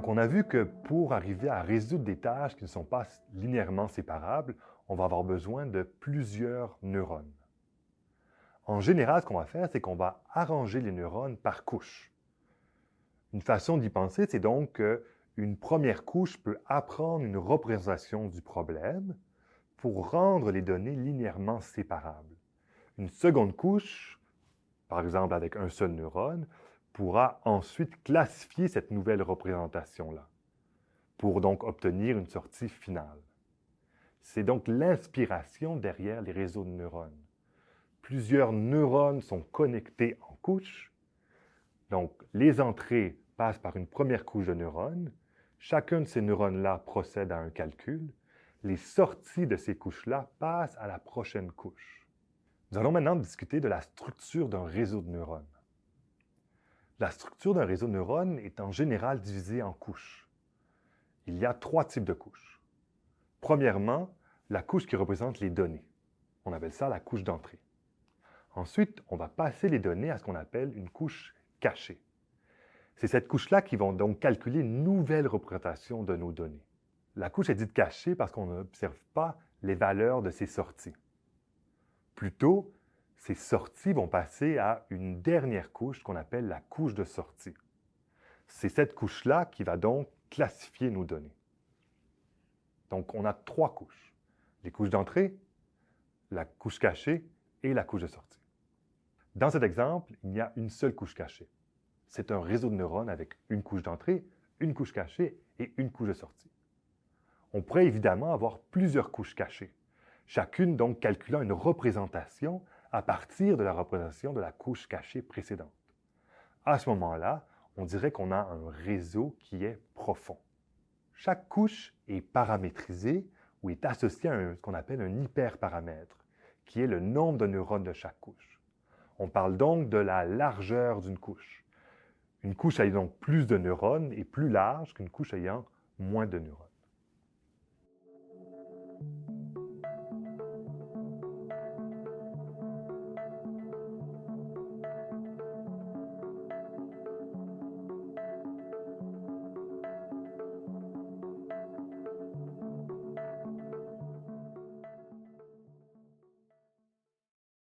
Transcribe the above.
Donc, on a vu que pour arriver à résoudre des tâches qui ne sont pas linéairement séparables, on va avoir besoin de plusieurs neurones. En général, ce qu'on va faire, c'est qu'on va arranger les neurones par couche. Une façon d'y penser, c'est donc qu'une première couche peut apprendre une représentation du problème pour rendre les données linéairement séparables. Une seconde couche, par exemple avec un seul neurone, pourra ensuite classifier cette nouvelle représentation-là, pour donc obtenir une sortie finale. C'est donc l'inspiration derrière les réseaux de neurones. Plusieurs neurones sont connectés en couches, donc les entrées passent par une première couche de neurones, chacun de ces neurones-là procède à un calcul, les sorties de ces couches-là passent à la prochaine couche. Nous allons maintenant discuter de la structure d'un réseau de neurones. La structure d'un réseau de neurones est en général divisée en couches. Il y a 3 types de couches. Premièrement, la couche qui représente les données. On appelle ça la couche d'entrée. Ensuite, on va passer les données à ce qu'on appelle une couche cachée. C'est cette couche-là qui va donc calculer une nouvelle représentation de nos données. La couche est dite cachée parce qu'on n'observe pas les valeurs de ces sorties. Plutôt, ces sorties vont passer à une dernière couche qu'on appelle la couche de sortie. C'est cette couche-là qui va donc classifier nos données. Donc, on a 3 couches. Les couches d'entrée, la couche cachée et la couche de sortie. Dans cet exemple, il y a une seule couche cachée. C'est un réseau de neurones avec une couche d'entrée, une couche cachée et une couche de sortie. On pourrait évidemment avoir plusieurs couches cachées, chacune donc calculant une représentation à partir de la représentation de la couche cachée précédente. À ce moment-là, on dirait qu'on a un réseau qui est profond. Chaque couche est paramétrisée ou est associée à ce qu'on appelle un hyperparamètre, qui est le nombre de neurones de chaque couche. On parle donc de la largeur d'une couche. Une couche ayant donc plus de neurones est plus large qu'une couche ayant moins de neurones.